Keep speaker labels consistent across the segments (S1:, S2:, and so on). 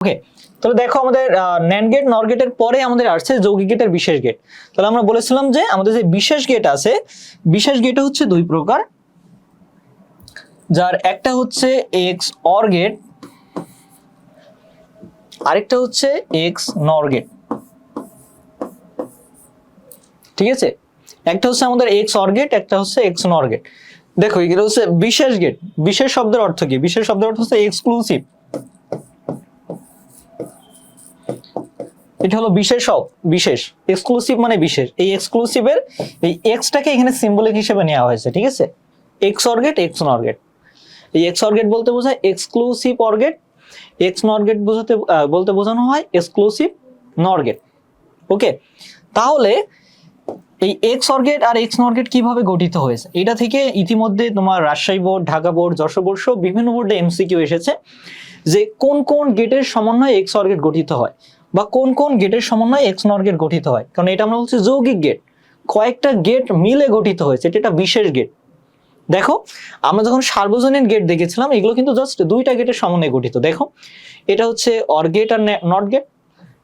S1: ওকে, তাহলে দেখো আমাদের ন্যান্ড গেট নর গেটের পরে আমাদের আসছে যৌগিক গেটের বিশেষ গেট। তাহলে আমরা বলেছিলাম যে আমাদের যে বিশেষ গেট আছে, বিশেষ গেট হচ্ছে দুই প্রকার, যার একটা হচ্ছে এক্স অর গেট, আরেকটা হচ্ছে এক্স নর গেট। ঠিক আছে, একটা হচ্ছে আমাদের এক্স অর গেট, একটা হচ্ছে এক্স নর গেট। দেখো এগুলো হচ্ছে বিশেষ গেট। বিশেষ শব্দের অর্থ কি? বিশেষ শব্দের অর্থ হচ্ছে এক্সক্লুসিভ। এটা হলো বিশেষ, বিশেষ এক্সক্লুসিভ মানে বিশেষ। এই এক্সক্লুসিভের এই এক্সটাকে এখানে সিম্বলিক হিসেবে নেওয়া হয়েছে। ঠিক আছে, X OR gate, X NOR gate. এই এক্স অর গেট বলতে বোঝায় exclusive OR gate, X NOR gate বলতে বোঝানো হয় এক্সক্লুসিভ নর গেট। ওকে, তাহলে এই এক্স অর গেট আর এক্স নর গেট কিভাবে গঠিত হয়েছে, এটা থেকে ইতিমধ্যে তোমার Rajshahi board, Dhaka board, Jessore board সহ বিভিন্ন বোর্ডে এমসিকিউ এসেছে যে কোন কোন গেটের সমন্বয়ে এক্স অর গেট গঠিত হয় বা কোন কোন গেটের সমন্বয়ে এক্স নর গেট গঠিত হয়। কারণ এটা আমরা বলছি যৌগিক গেট, কয়েকটা গেট মিলে গঠিত হয়েছে, এটা একটা বিশেষ গেট। দেখো আমরা যখন সার্বজনীন গেট দেখেছিলাম, এগুলো কিন্তু জাস্ট দুইটা গেটের সমন্বয়ে গঠিত। দেখো এটা হচ্ছে অর গেট আর নট গেট,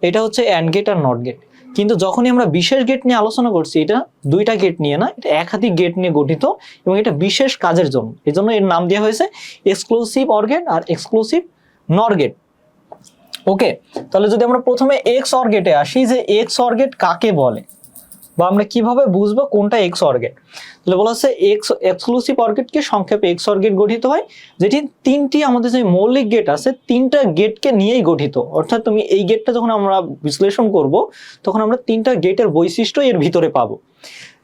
S1: এটা হচ্ছে অ্যান্ড গেট আর নট গেট। কিন্তু যখনই আমরা বিশেষ গেট নিয়ে আলোচনা করছি, এটা দুইটা গেট নিয়ে না, এটা একাধিক গেট নিয়ে গঠিত এবং এটা বিশেষ কাজের জন্য। এই জন্য এর নাম দেওয়া হয়েছে এক্সক্লুসিভ অর গেট আর এক্সক্লুসিভ নর গেট। ওকে, তাহলে যদি আমরা প্রথমে এক্স অর গেটে আসি, যে এক্স অর গেট কাকে বলে বা আমরা কিভাবে বুঝবো কোনটা এক্স অর গেট, তাহলে বলা হচ্ছে এক্স এক্সক্লুসিভ অর গেটকে সংক্ষেপে এক্স অর গেট গঠিত হয়, যেটি তিনটি আমাদের যে মৌলিক গেট আছে তিনটা গেটকে নিয়েই গঠিত। অর্থাৎ তুমি এই গেটটা যখন আমরা বিশ্লেষণ করব, তখন আমরা তিনটা গেটের বৈশিষ্ট্য এর ভিতরে পাবো।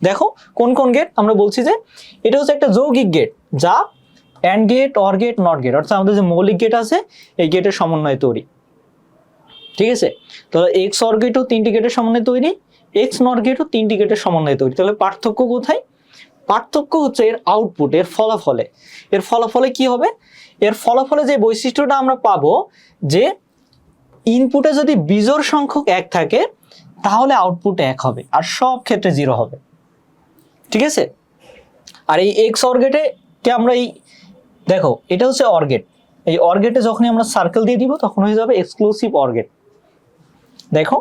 S1: দেখো কোন কোন গেট আমরা বলছি, যে এটা হচ্ছে একটা যৌগিক গেট যা AND gate, OR gate, NOT gate, অর্থাৎ আমাদের যে মৌলিক গেট আছে এই গেটের সমন্বয়ে তৈরি। ঠিক আছে, তাহলে এক্স অর গেটও তিনটি গেটের সমন্বয়ে তৈরি, এক্স নট গেটও তিনটি গেটের সমন্বয়ে তৈরি। তাহলে পার্থক্য কোথায়? পার্থক্য হচ্ছে এর আউটপুট, এর ফলাফলে। এর ফলাফলে কি হবে? এর ফলাফলে যে বৈশিষ্ট্যটা আমরা পাবো, যে ইনপুটে যদি বিজোড় সংখ্যক 1 থাকে তাহলে আউটপুট 1 হবে আর সব ক্ষেত্রে 0 হবে। ঠিক আছে, আর এই এক্স অর গেটে কে আমরা এই দেখো এটা হচ্ছে অর গেট, এই অর গেটে যখনই আমরা সার্কেল দিয়ে দিব তখন হয়ে যাবে এক্সক্লুসিভ অর গেট। দেখো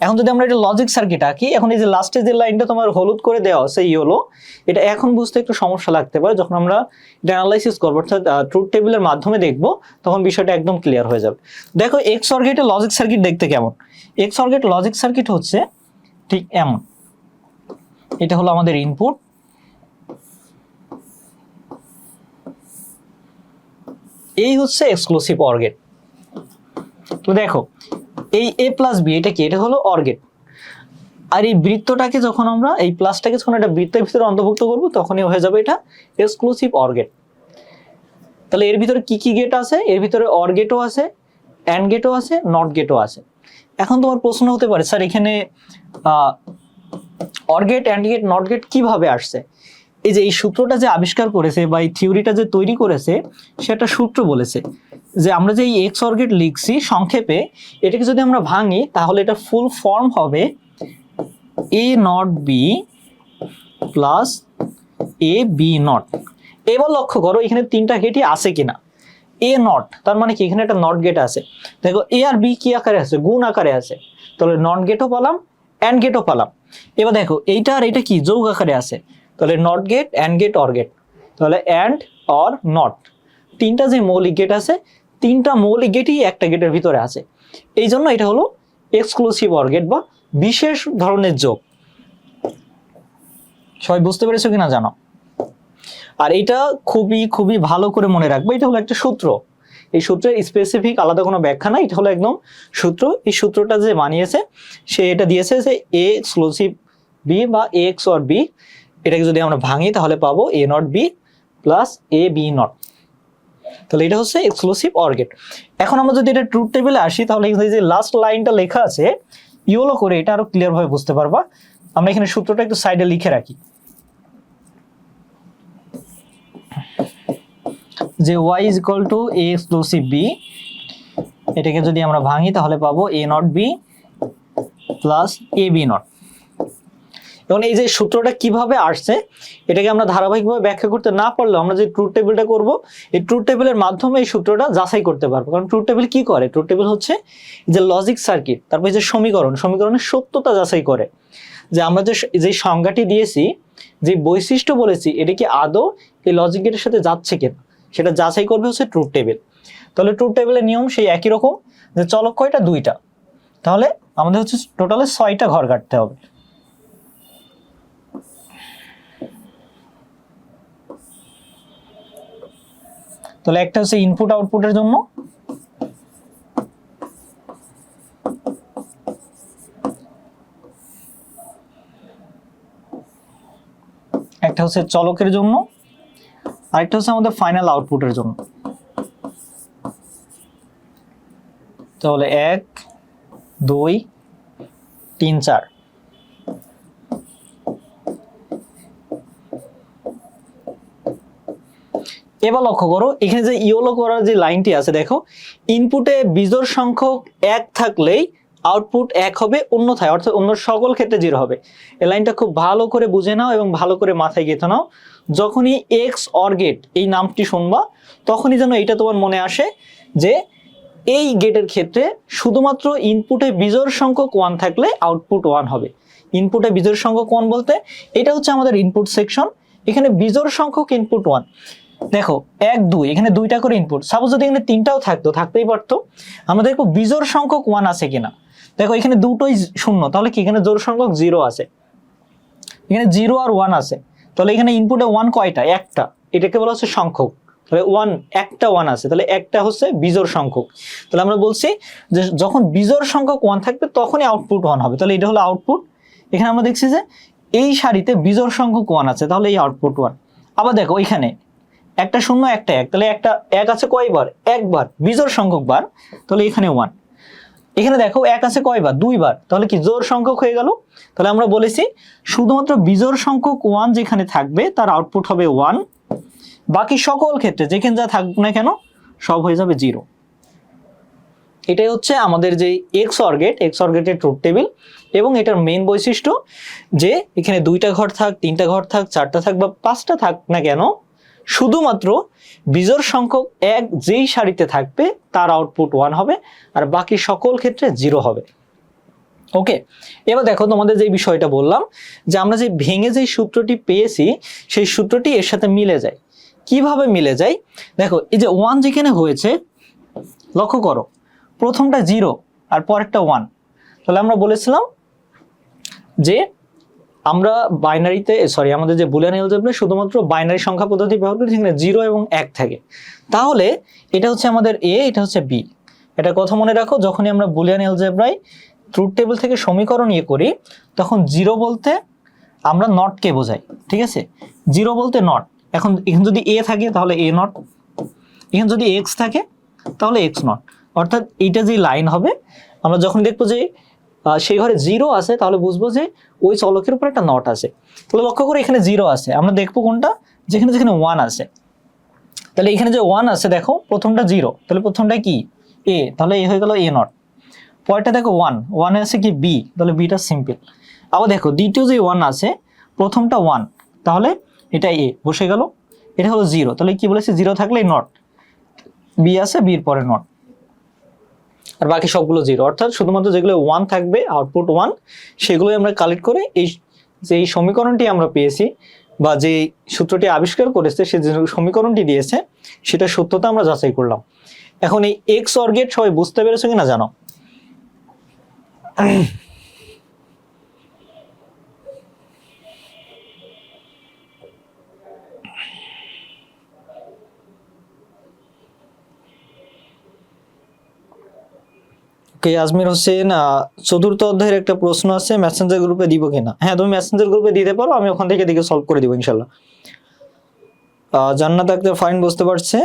S1: এখন যদি আমরা এটা লজিক সার্কিট আঁকি, এখন এই যে লাস্টে যে লাইনটা তোমার হলুদ করে দেওয়া আছে ইয়েলো, এটা এখন বুঝতে একটু সমস্যা লাগতে পারে। যখন আমরা এটা অ্যানালাইসিস করবো, অর্থাৎ ট্রুথ টেবিলের মাধ্যমে দেখবো, তখন বিষয়টা একদম ক্লিয়ার হয়ে যাবে। দেখো এক্স অর গেটের লজিক সার্কিট দেখতে কেমন? X OR gate logic circuit হচ্ছে ঠিক এমন। এটা হলো আমাদের ইনপুট, এই হচ্ছে এক্সক্লুসিভ অর গেট। তো দেখো এই এ প্লাস বি এটা কি? এটা হলো অর গেট। আর এই বৃত্তটাকে যখন আমরা এই প্লাসটাকে যখন একটা বৃত্তের ভিতরে অন্তর্ভুক্ত করব, তখনই হয়ে যাবে এটা এক্সক্লুসিভ অর গেট। তাহলে এর ভিতরে কি কি গেট আছে? এর ভিতরে অর গেটও আছে, অ্যান্ড গেটও আছে, নট গেটও আছে। এখন তোমার প্রশ্ন হতে পারে, স্যার এখানে OR gate, AND gate, NOT gate কিভাবে আসছে? এই যে এই সূত্রটা যে আবিষ্কার করেছে বা এই থিওরিটা যে তৈরি করেছে, সেটা সূত্র বলেছে যে আমরা যে এই এক্স অর গেট লিখছি সংক্ষেপে, এটাকে যদি আমরা ভাঙি তাহলে এটা ফুল ফর্ম হবে A not B plus A B not. এবার লক্ষ্য করো এখানে তিনটা গেটই আছে কিনা। এ নট তার মানে কি? এখানে একটা নট গেট আছে। দেখো এ আর বি কি আকারে আছে? গুণ আকারে আছে। তাহলে নট গেটও পেলাম, অ্যান্ড গেটও পেলাম। এবার দেখো এইটা আর এটা কি? যোগ আকারে আছে। তাহলে NOT gate, AND gate, OR gate. তাহলে অ্যান্ড অর নট, তিনটা যে মৌলিক গেট আছে, তিনটা মৌলিক গেটই একটা গেটের ভিতরে আছে। এই জন্য এটা হলো এক্সক্লুসিভ অর গেট বা বিশেষ ধরনের যোগ। সবাই বুঝতে পেরেছো কিনা জানো? আর এটা খুবই খুবই ভালো করে মনে রাখবো, এটা হলো একটা সূত্র। এই সূত্রের স্পেসিফিক আলাদা কোনো ব্যাখ্যা নাই, এটা হলো একদম সূত্র। এই সূত্রটা যে বানিয়েছে সে এটা দিয়েছে যে এ এক্সক্লুসিভ বি বা এ এক্স অর বি, এটাকে যদি আমরা ভাঙি তাহলে পাবো A not B plus A B not. তাহলে এটা হচ্ছে এক্সক্লুসিভ অর গেট। এখন আমরা যদি এটা ট্রুথ টেবিলে আসি, তাহলে এই যে লাস্ট লাইনটা লেখা আছে ইয়েলো করে, এটা আরো ক্লিয়ার ভাবে বুঝতে পারবা। আমরা এখানে সূত্রটা একটু সাইডে লিখে রাখি, যে y is equal two a exclusive b, এটাকে যদি আমরা ভাঙি তাহলে পাবো a not b plus a b not. এবং এই যে সূত্রটা কিভাবে আসছে এটাকে আমরা ধারাবাহিকভাবে ব্যাখ্যা করতে না পারলেও আমরা যে ট্রুথ টেবিলটা করব এই ট্রুথ টেবিলের মাধ্যমে এই সূত্রটা যাচাই করতে পারবো। কারণ ট্রুথ টেবিল কি করে? ট্রুথ টেবিল হচ্ছে যে লজিক সার্কিট, তারপর যে সমীকরণের সত্যতা যাচাই করে, যে আমরা যে সংজ্ঞাটি দিয়েছি, যে বৈশিষ্ট্য বলেছি, এটা কি আদৌ এই লজিক গেটের সাথে যাচ্ছে কিনা সেটা যাচাই করবে হচ্ছে ট্রুথ টেবিল। তাহলে ট্রুথ টেবিলের নিয়ম সেই একই রকম, যে চলক কয়টা? 2টা। তাহলে আমাদের হচ্ছে টোটালে 6টা ঘর কাটতে হবে। তাহলে একটা হচ্ছে ইনপুট আউটপুটের জন্য, একটা হচ্ছে চলকের জন্য, আরেকটা হচ্ছে আমাদের ফাইনাল আউটপুটের জন্য। তাহলে 1 2 3 4। এবার লক্ষ্য করো এখানে যে ইয়েলো করার যে লাইনটি আছে, দেখো ইনপুটে বিজোড় সংখ্যক 1 থাকলেই আউটপুট 1 হবে, অন্যথায় অর্থাৎ অন্য সকল ক্ষেত্রে 0 হবে। এই লাইনটা খুব ভালো করে বুঝে নাও এবং ভালো করে মাথায় গেঁথে নাও। যখনই এক্স অর গেট এই নামটি শুনবা তখনই যেন এটা তোমার মনে আসে যে এই গেটের ক্ষেত্রে শুধুমাত্র ইনপুটে বিজোড় সংখ্যক 1 থাকলে আউটপুট 1 হবে। ইনপুটে বিজোড় সংখ্যক 1 বলতে এটা হচ্ছে আমাদের ইনপুট সেকশন, এখানে বিজোড় সংখ্যক ইনপুট 1। দেখো 1 2 এখানে 2টা করে ইনপুট, সাপোজ যদি এখানে 3টাও থাকতো, থাকতেই পারতো। আমরা দেখবো বিজোড় সংখ্যক 1 আছে কিনা। দেখো এখানে দুটোই শূন্য, তাহলে কি এখানে জোড় সংখ্যক 0 আছে, এখানে 0 আর 1 আছে। তাহলে এখানে ইনপুটে 1 কয়টা? একটা, এটাকে বলা হচ্ছে সংখ্যক। তাহলে 1 একটা 1 আছে, তাহলে একটা হচ্ছে বিজোড় সংখ্যক। তাহলে আমরা বলছি যে যখন বিজোড় সংখ্যক 1 থাকবে তখনই আউটপুট 1 হবে। তাহলে এটা হলো আউটপুট। এখানে আমরা দেখছি যে এই সারিতে বিজোড় সংখ্যক 1 আছে, তাহলে এই আউটপুট 1। আবার দেখো এখানে একটা 0 একটা 1, তাহলে একটা 1 আছে কয়বার? একবার, বিজোড় সংখ্যক বার, তাহলে এখানে 1। এখানে দেখো 1 আছে কয়বার? 2বার, তাহলে কি জোড় সংখ্যক হয়ে গেল। তাহলে আমরা বলেছি শুধুমাত্র বিজোড় সংখ্যক 1 যেখানে থাকবে তার আউটপুট হবে 1, বাকি সকল ক্ষেত্রে যেখানে যা থাকবে না কেন সব হয়ে যাবে 0। এটাই হচ্ছে আমাদের যে XOR গেটের ট্রুথ টেবিল। এবং এটার মেইন বৈশিষ্ট্য যে এখানে 2টা ঘর থাক, 3টা ঘর থাক, 4টা থাক বা 5টা থাক না কেন, শুধুমাত্র বিজোড় সংখ্যক 1 যেই সারিতে থাকবে তার আউটপুট 1 হবে, আর বাকি সকল ক্ষেত্রে 0 হবে। ওকে, এবার দেখো তোমাদের যে বিষয়টা বললাম যে আমরা যে ভেঙে যে সূত্রটি পেয়েছি সেই সূত্রটি এর সাথে মিলে যায়। কিভাবে মিলে যায়? দেখো এই যে 1 যেখানে হয়েছে, লক্ষ্য করো প্রথমটা 0 আর পরেরটা 1। তাহলে আমরা বলেছিলাম যে আমরা বাইনারিতে আমাদের যে বুলিয়ান এলজেব্রায় শুধুমাত্র বাইনারি সংখ্যা পদ্ধতি ব্যবহার করি যেখানে 0 এবং 1 থাকে। তাহলে এটা হচ্ছে আমাদের এ, এটা হচ্ছে বি। এটা কথা মনে রাখো, যখনই আমরা বুলিয়ান এলজেব্রায় ট্রুথ টেবিল থেকে সমীকরণ করি তখন 0 বলতে আমরা নটকে বোঝাই, ঠিক আছে? 0 বলতে নট। এখন এখানে যদি এ থাকে তাহলে এ নট, এখানে যদি এক্স থাকে তাহলে এক্স নট। অর্থাৎ এইটা যে লাইন হবে, আমরা যখন দেখবো যে সেই ঘরে 0 আছে তাহলে বুঝবো যে ওই চলকের উপর একটা নট আছে। তাহলে লক্ষ্য করে এখানে 0 আছে, আমরা দেখবো কোনটা? যেখানে 1 আছে। তাহলে এখানে যে 1 আছে দেখো প্রথমটা 0, তাহলে প্রথমটা কি? এ, তাহলে এ হয়ে গেল এ নট। পরেরটা দেখো 1 আছে কি? বি, তাহলে বিটা সিম্পল। আবার দেখো দ্বিতীয় যে 1 আছে, প্রথমটা 1, তাহলে এটা এ বসে গেল, এটা হলো 0, তাহলে কি বলেছে? 0 থাকলে নট, বি আছে, বির পরে নট, আর বাকি সবগুলো 0। অর্থাৎ শুধুমাত্র যেগুলো 1 থাকবে আউটপুট 1 সেগুলোই আমরা কালেক্ট করে এই সমীকরণটি আমরা পেয়েছি বা যে সূত্রটি আবিষ্কার করেছে সে যে সমীকরণটি দিয়েছে সেটা সত্যতা আমরা যাচাই করলাম। এখন এই XOR গেট সবাই বুঝতে পেরেছো কিনা জানো? আজমির হোসেন, চতুর্থ অধ্যায়ের একটা প্রশ্ন আছে, মেসেঞ্জার গ্রুপে দিব কিনা? হ্যাঁ, তুমি মেসেঞ্জার গ্রুপে দিতে পারো, আমি ওখান থেকে দেখে সলভ করে দিব ইনশাল্লাহ। জান্নাত আক্তার ফাইন, বুঝতে পারছে।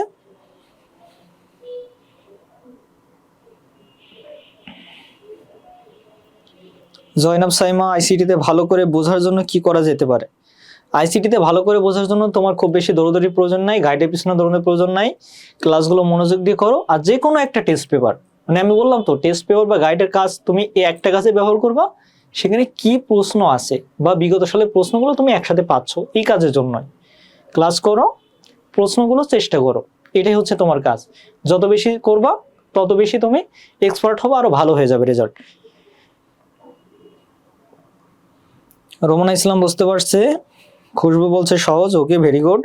S1: জয়নাব সাইমা, আইসিটিতে ভালো করে বোঝার জন্য কি করা যেতে পারে? আইসিটিতে ভালো করে বোঝার জন্য তোমার খুব বেশি দৌড়াদৌড়ির প্রয়োজন নাই, গাইডের পিছনে দৌড়ানোর প্রয়োজন নাই, ক্লাসগুলো মনোযোগ দিয়ে করো। আর যে কোনো একটা টেস্ট পেপার, মানে আমি বললাম তো টেস্ট পেপার বা গাইডের কাজ তুমি এই একটা কাজে ব্যবহার করবা, সেখানে কি প্রশ্ন আছে বা বিগত সালের প্রশ্নগুলো তুমি একসাথে পাচ্ছ, এই কাজের জন্যই ক্লাস করো, প্রশ্নগুলো চেষ্টা করো, এটাই হচ্ছে তোমার কাজ। যত বেশি করবা তত বেশি তুমি এক্সপার্ট হবে, আরো ভালো হয়ে যাবে রেজাল্ট। রোমানা ইসলাম বুঝতে পারছে, খুশবু বলছে সহজ, okay very good.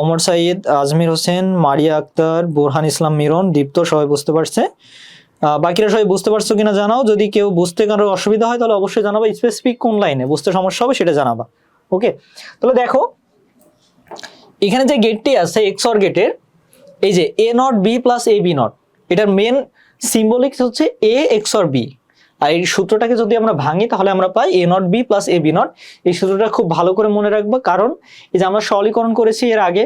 S1: Omar Sayeed, Ajmir Hossain, Maria Akhtar, Borhan Islam Miron, Dipto সবাই বুঝতে পারছে। বাকিরা সবাই বুঝতে পারছো কিনা জানাও। যদি কেউ বুঝতে কারো অসুবিধা হয় তাহলে অবশ্যই জানাবা, স্পেসিফিক কোন লাইনে বুঝতে সমস্যা হবে সেটা জানাবা। ওকে, তাহলে দেখো এখানে যে গেটটি আছে এক্সঅর গেটের, এই যে A not B plus A B not, এটার মেন সিম্বলিক হচ্ছে এ এক্সঅর বি। আর এই সূত্রটাকে যদি আমরা ভাঙি তাহলে আমরা পাই A not B plus A B not. এই সূত্রটা খুব ভালো করে মনে রাখবো, কারণ এই যে আমরা সরলীকরণ করেছি এর আগে,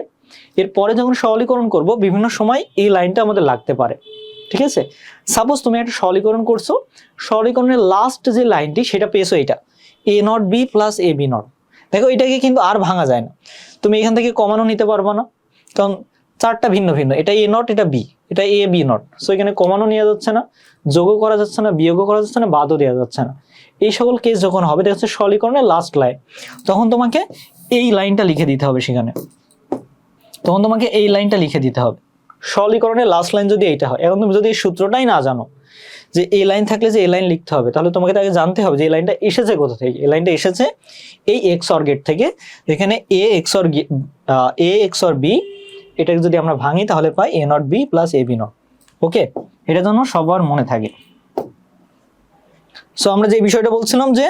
S1: এরপরে যখন সরলীকরণ করব বিভিন্ন সময় এই লাইনটা আমাদের লাগতে পারে। ঠিক আছে, সাপোজ তুমি একটা সরলীকরণ করছো, সরলীকরণের লাস্ট যে লাইনটি সেটা পেয়েছো এটা A not B plus A B not. দেখো এটাকে কিন্তু আর ভাঙা যায় না, তুমি এখান থেকে কমানো নিতে পারবা না, কারণ চারটা ভিন্ন ভিন্ন, এটা এ নট, এটা বি, এটা এ বি নট। সো এখানে কমানো নেওয়া যাচ্ছে না, যোগও করা যাচ্ছে না, বিয়োগও করা যাচ্ছে না, বাদও দেওয়া যাচ্ছে না। এই সকল কেস যখন হবে, এটা হচ্ছে সরলীকরণের লাস্ট লাইন, তখন তোমাকে এই লাইনটা লিখে দিতে হবে সেখানে, তখন তোমাকে এই লাইনটা লিখে দিতে হবে। সরলীকরণের লাস্ট লাইন যদি এইটা হয়, এখন তুমি যদি এই সূত্রটাই না জানো যে এই লাইন থাকলে যে এই লাইন লিখতে হবে, তাহলে তোমাকে তাকে জানতে হবে যে এই লাইনটা এসেছে কোথা থেকে। এই লাইনটা এসেছে এই এক্সঅর গেট থেকে, যেখানে এ এক্সঅর বি, এটাকে যদি আমরা ভাঙি তাহলে পাই A not B plus A B not. Okay, এটা যেন সবার মনে থাকে। সো আমরা যে বিষয়টা বলছিলাম যে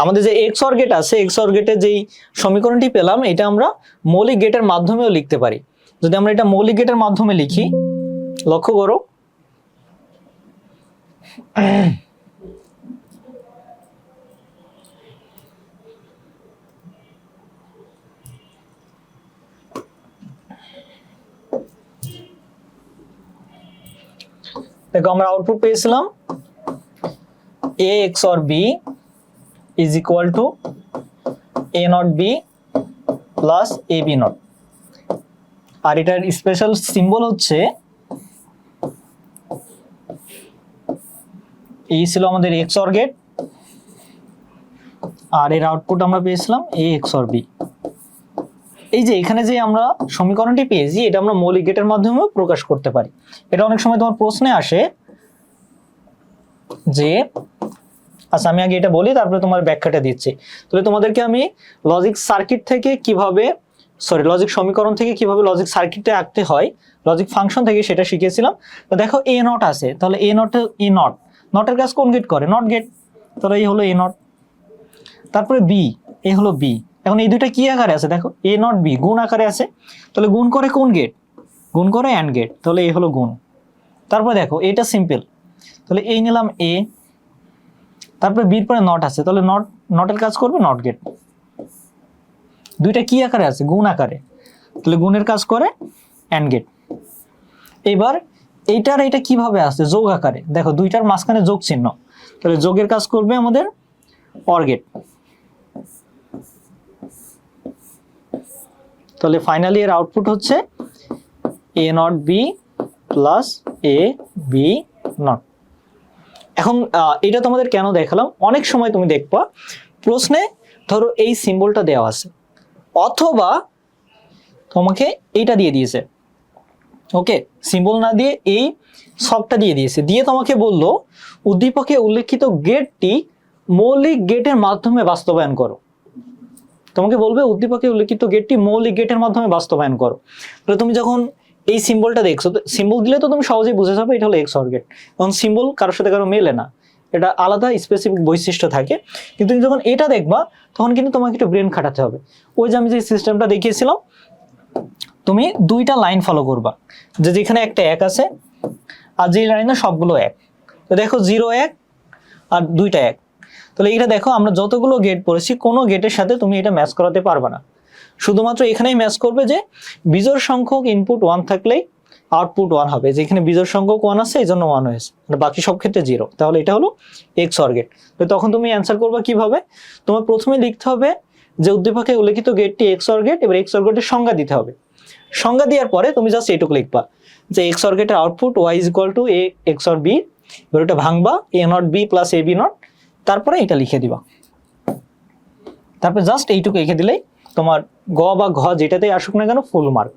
S1: আমাদের যে এক্সঅর গেট আছে, এক্সঅর গেটের যেই সমীকরণটি পেলাম, এটা আমরা মৌলিক গেটের মাধ্যমেও লিখতে পারি। যদি আমরা এটা মৌলিক গেটের মাধ্যমে লিখি, লক্ষ্য করো দেখো আমরা আউটপুট পেয়েছিলাম A XOR B is equal to A not B plus A B not. আর এটার স্পেশাল সিম্বল হচ্ছে, এই ছিল আমাদের এক্সঅর গেট, আর এর আউটপুট আমরা পেয়েছিলাম এ এক্সঅর বি। এই যে এখানে যে আমরা সমীকরণটি পেয়েছি, এটা আমরা মৌলিক গেটের মাধ্যমে প্রকাশ করতে পারি। এটা অনেক সময় তোমার প্রশ্নে আসে যে, আচ্ছা আমি আগে এটা বলি তারপরে তোমার ব্যাখ্যাটা দিচ্ছি। তাহলে তোমাদেরকে আমি লজিক সার্কিট থেকে কিভাবে, লজিক সমীকরণ থেকে কিভাবে লজিক সার্কিটে আঁকতে হয়, লজিক ফাংশন থেকে সেটা শিখিয়েছিলাম। তো দেখো এ নট আছে, তাহলে এ নট, ই নট, নটের কাজ কোন গেট করে? NOT gate. তাহলে এই হলো এ নট। তারপরে বি, এ হলো বি। এখন এই দুইটা কি আকারে আছে দেখো, এ নট বি গুণ আকারে আছে, তাহলে গুণ করে কোন গেট? গুণ করে অ্যান্ড গেট, তাহলে এই হলো গুণ। তারপরে দেখো এটা সিম্পল, তাহলে এই নিলাম এ, তারপরে বির পরে নট আছে, তাহলে নটের কাজ করবে নট গেট। দুইটা কি আকারে আছে? গুণ আকারে, তাহলে গুণের কাজ করে অ্যান্ড গেট। এবার এইটার এটা কিভাবে আছে? যোগ আকারে, দেখো দুইটার মাঝখানে যোগ চিহ্ন, তাহলে যোগের কাজ করবে আমাদের অর গেট। তাহলে ফাইনালি এর আউটপুট হচ্ছে A not B plus A B not. এখন এটা তোমাদের কেন দেখালাম, অনেক সময় তুমি দেখবা প্রশ্নে ধরো এই সিম্বলটা দেওয়া আছে, অথবা তোমাকে এইটা দিয়ে দিয়েছে, ওকে, সিম্বল না দিয়ে এই সবটা দিয়ে দিয়েছে, দিয়ে তোমাকে বললো উদ্দীপকে উল্লেখিত গেটটি মৌলিক গেটের মাধ্যমে বাস্তবায়ন করো। তোমাকে বলবে উদ্দীপকে উল্লেখিত গেটটি মৌলিক গেটের মাধ্যমে বাস্তবায়ন করো। তাহলে তুমি যখন এই সিম্বলটা দেখছো, সিম্বল দিলে তো তুমি সহজেই বুঝে যাবে এটা হলো এক্সঅর গেট। কারণ সিম্বল কারোর সাথে কারো মেলে না, এটা আলাদা স্পেসিফিক বৈশিষ্ট্য থাকে। কিন্তু তুমি যখন এটা দেখবা তখন কিন্তু তোমাকে একটু ব্রেন খাটাতে হবে। ওই যে আমি যে সিস্টেমটা দেখিয়েছিলাম, তুমি দুইটা লাইন ফলো করবা, যে যেখানে একটা এক আছে আর যে লাইনে সবগুলো এক। তো দেখো 0 1 আর দুইটা এক, তাহলে এটা দেখো আমরা যতগুলো গেট পড়েছি কোনো গেটের সাথে তুমি এটা ম্যাচ করাতে পারবে না, শুধুমাত্র এখানেই ম্যাচ করবে যে বিজোড় সংখ্যক ইনপুট 1 থাকলেই আউটপুট 1 হবে। যেখানে বিজোড় সংখ্যক 1 আছে এই জন্য 1 হয়েছে, আর বাকি সব ক্ষেত্রে 0। তাহলে এটা হলো এক্সঅর গেট। তো তখন তুমি অ্যান্সার করবা কিভাবে? তোমার প্রথমে লিখতে হবে যে উদ্দীপকে উল্লেখিত গেটটি এক্সঅর গেট, এবার এক্সঅর গেটের সংজ্ঞা দিতে হবে। সংজ্ঞা দেওয়ার পরে তুমি জাস্ট এইটুকু লিখবা যে এক্সঅর গেটের output y is equal to A XOR B, এবার এটা ভাঙবা A not B plus A B not, তারপরে এটা লিখে দিবা। তারপরে জাস্ট এইটুকু লিখে দিলেই তোমার গ বা ঘ যেটাতেই আসুক না কেন ফুল মার্ক।